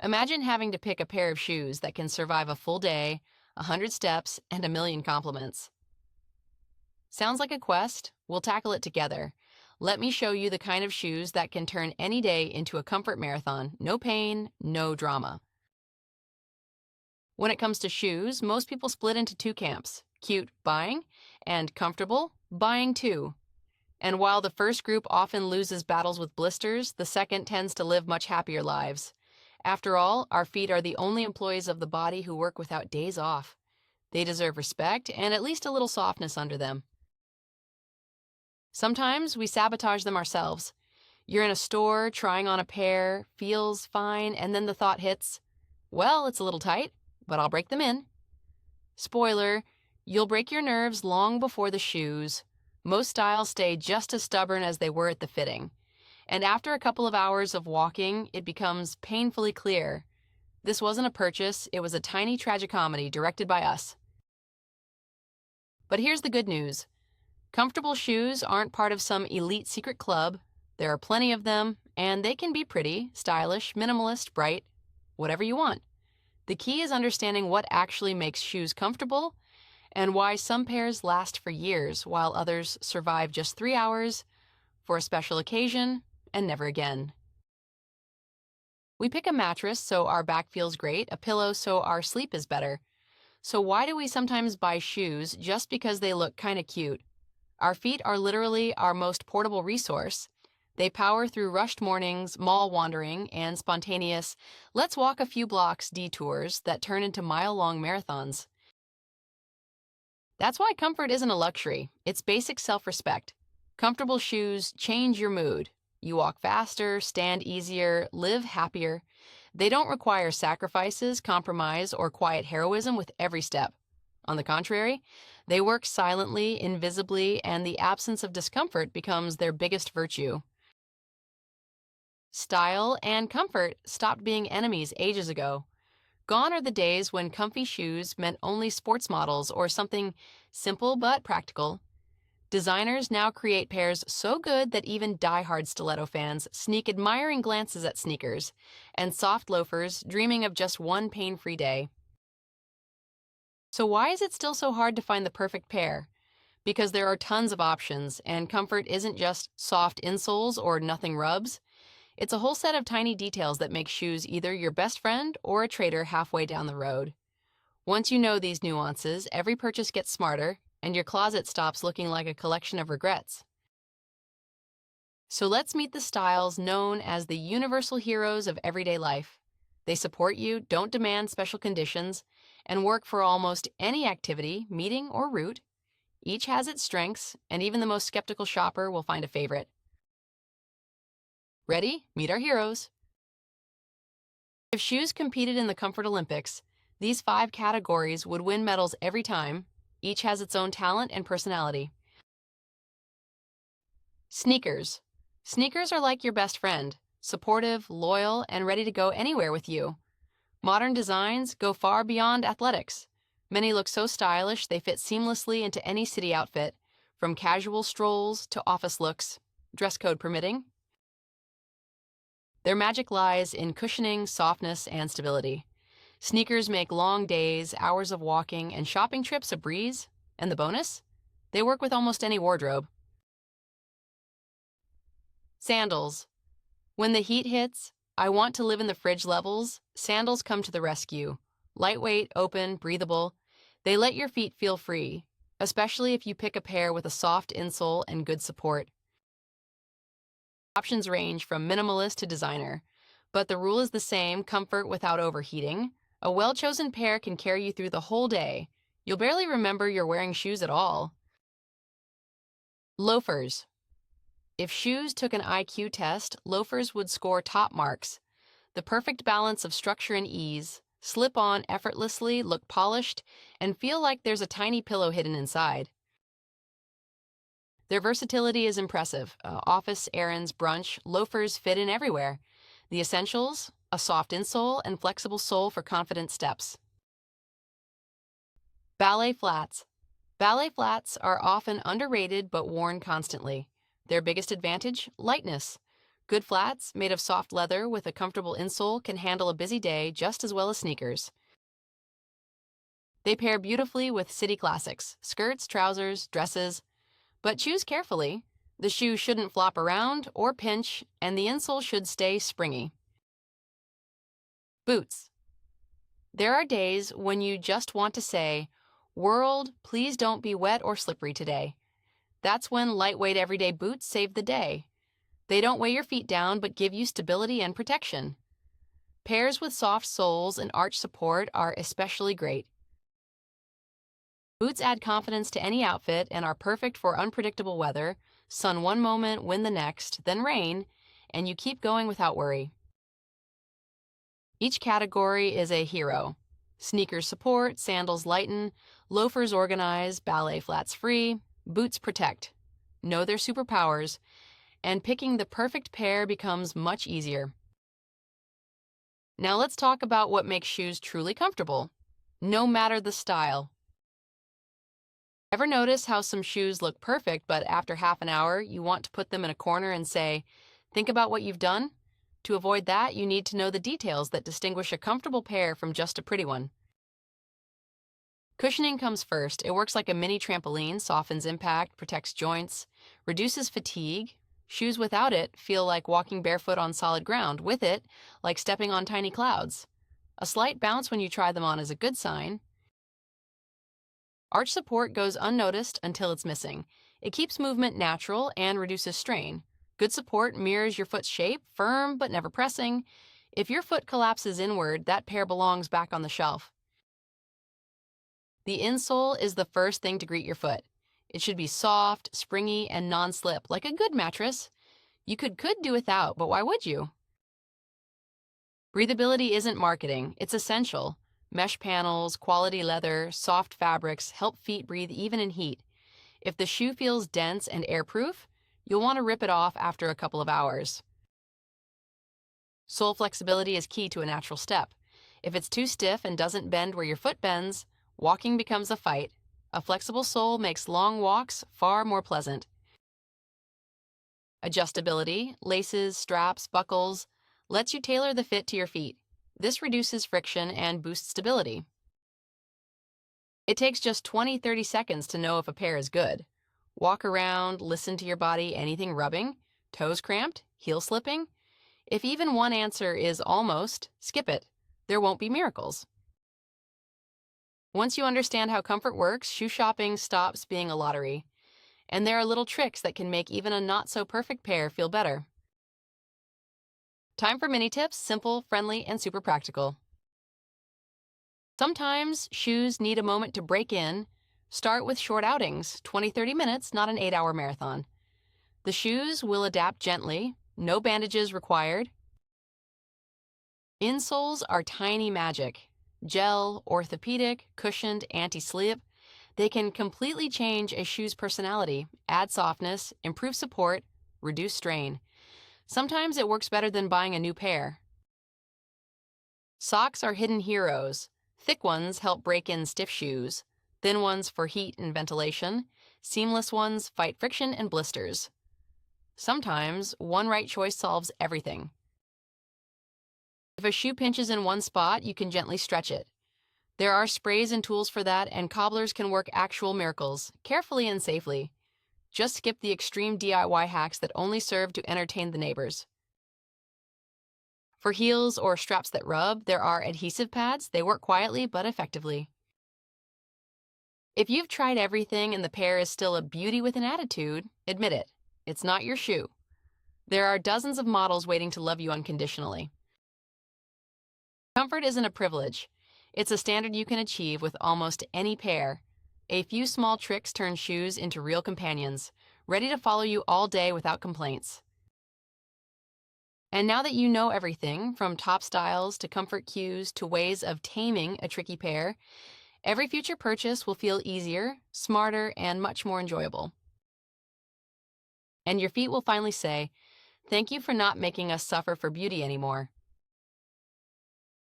Imagine having to pick a pair of shoes that can survive a full day, 100 steps, and a million compliments. Sounds like a quest? We'll tackle it together. Let me show you the kind of shoes that can turn any day into a comfort marathon. No pain, no drama. When it comes to shoes, most people split into two camps: cute, buying, and comfortable, buying too. And while the first group often loses battles with blisters, the second tends to live much happier lives. After all, our feet are the only employees of the body who work without days off. They deserve respect and at least a little softness under them. Sometimes we sabotage them ourselves. You're in a store, trying on a pair, feels fine, and then the thought hits, well, it's a little tight, but I'll break them in. Spoiler, you'll break your nerves long before the shoes. Most styles stay just as stubborn as they were at the fitting. And after a couple of hours of walking, it becomes painfully clear. This wasn't a purchase, it was a tiny tragicomedy directed by us. But here's the good news. Comfortable shoes aren't part of some elite secret club. There are plenty of them, and they can be pretty, stylish, minimalist, bright, whatever you want. The key is understanding what actually makes shoes comfortable and why some pairs last for years while others survive just 3 hours for a special occasion and never again. We pick a mattress so our back feels great, a pillow so our sleep is better. So why do we sometimes buy shoes just because they look kind of cute? Our feet are literally our most portable resource. They power through rushed mornings, mall wandering, and spontaneous, let's walk a few blocks detours that turn into mile-long marathons. That's why comfort isn't a luxury, it's basic self-respect. Comfortable shoes change your mood. You walk faster, stand easier, live happier. They don't require sacrifices, compromise, or quiet heroism with every step. On the contrary, they work silently, invisibly, and the absence of discomfort becomes their biggest virtue. Style and comfort stopped being enemies ages ago. Gone are the days when comfy shoes meant only sports models or something simple but practical. Designers now create pairs so good that even die-hard stiletto fans sneak admiring glances at sneakers, and soft loafers dreaming of just one pain-free day. So why is it still so hard to find the perfect pair? Because there are tons of options, and comfort isn't just soft insoles or nothing rubs. It's a whole set of tiny details that make shoes either your best friend or a traitor halfway down the road. Once you know these nuances, every purchase gets smarter, and your closet stops looking like a collection of regrets. So let's meet the styles known as the universal heroes of everyday life. They support you, don't demand special conditions, and work for almost any activity, meeting, or route. Each has its strengths, and even the most skeptical shopper will find a favorite. Ready? Meet our heroes. If shoes competed in the Comfort Olympics, these 5 categories would win medals every time. Each has its own talent and personality. Sneakers. Sneakers are like your best friend, supportive, loyal, and ready to go anywhere with you. Modern designs go far beyond athletics. Many look so stylish they fit seamlessly into any city outfit, from casual strolls to office looks, dress code permitting. Their magic lies in cushioning, softness, and stability. Sneakers make long days, hours of walking, and shopping trips a breeze. And the bonus? They work with almost any wardrobe. Sandals. When the heat hits, I want to live in the fridge levels, sandals come to the rescue. Lightweight, open, breathable. They let your feet feel free, especially if you pick a pair with a soft insole and good support. Options range from minimalist to designer, but the rule is the same: comfort without overheating. A well-chosen pair can carry you through the whole day. You'll barely remember you're wearing shoes at all. Loafers. If shoes took an IQ test, loafers would score top marks. The perfect balance of structure and ease, slip on effortlessly, look polished, and feel like there's a tiny pillow hidden inside. Their versatility is impressive. Office, errands, brunch, loafers fit in everywhere. The essentials: a soft insole and flexible sole for confident steps. Ballet flats. Ballet flats are often underrated but worn constantly. Their biggest advantage: lightness. Good flats, made of soft leather with a comfortable insole, can handle a busy day just as well as sneakers. They pair beautifully with city classics, skirts, trousers, dresses, but choose carefully. The shoe shouldn't flop around or pinch, and the insole should stay springy. Boots. There are days when you just want to say, "World, please don't be wet or slippery today." That's when lightweight everyday boots save the day. They don't weigh your feet down but give you stability and protection. Pairs with soft soles and arch support are especially great. Boots add confidence to any outfit and are perfect for unpredictable weather, sun one moment, wind the next, then rain, and you keep going without worry. Each category is a hero. Sneakers support, sandals lighten, loafers organize, ballet flats free, boots protect. Know their superpowers, and picking the perfect pair becomes much easier. Now let's talk about what makes shoes truly comfortable, no matter the style. Ever notice how some shoes look perfect, but after half an hour, you want to put them in a corner and say, "Think about what you've done"? To avoid that, you need to know the details that distinguish a comfortable pair from just a pretty one. Cushioning comes first. It works like a mini trampoline, softens impact, protects joints, reduces fatigue. Shoes without it feel like walking barefoot on solid ground. With it, like stepping on tiny clouds. A slight bounce when you try them on is a good sign. Arch support goes unnoticed until it's missing. It keeps movement natural and reduces strain. Good support mirrors your foot's shape, firm but never pressing. If your foot collapses inward, that pair belongs back on the shelf. The insole is the first thing to greet your foot. It should be soft, springy, and non-slip, like a good mattress. You could do without, but why would you? Breathability isn't marketing, it's essential. Mesh panels, quality leather, soft fabrics help feet breathe even in heat. If the shoe feels dense and airproof, you'll want to rip it off after a couple of hours. Sole flexibility is key to a natural step. If it's too stiff and doesn't bend where your foot bends, walking becomes a fight. A flexible sole makes long walks far more pleasant. Adjustability, laces, straps, buckles, lets you tailor the fit to your feet. This reduces friction and boosts stability. It takes just 20-30 seconds to know if a pair is good. Walk around, listen to your body, anything rubbing, toes cramped, heel slipping. If even one answer is almost, skip it. There won't be miracles. Once you understand how comfort works, shoe shopping stops being a lottery. And there are little tricks that can make even a not-so-perfect pair feel better. Time for mini tips, simple, friendly, and super practical. Sometimes shoes need a moment to break in. Start with short outings, 20-30 minutes, not an 8-hour marathon. The shoes will adapt gently, no bandages required. Insoles are tiny magic. Gel, orthopedic, cushioned, anti-slip. They can completely change a shoe's personality, add softness, improve support, reduce strain. Sometimes it works better than buying a new pair. Socks are hidden heroes. Thick ones help break in stiff shoes. Thin ones for heat and ventilation. Seamless ones fight friction and blisters. Sometimes one right choice solves everything. If a shoe pinches in one spot, you can gently stretch it. There are sprays and tools for that, and cobblers can work actual miracles, carefully and safely. Just skip the extreme DIY hacks that only serve to entertain the neighbors. For heels or straps that rub, there are adhesive pads. They work quietly but effectively. If you've tried everything and the pair is still a beauty with an attitude, admit it. It's not your shoe. There are dozens of models waiting to love you unconditionally. Comfort isn't a privilege. It's a standard you can achieve with almost any pair. A few small tricks turn shoes into real companions, ready to follow you all day without complaints. And now that you know everything, from top styles to comfort cues to ways of taming a tricky pair, every future purchase will feel easier, smarter, and much more enjoyable. And your feet will finally say, "Thank you for not making us suffer for beauty anymore."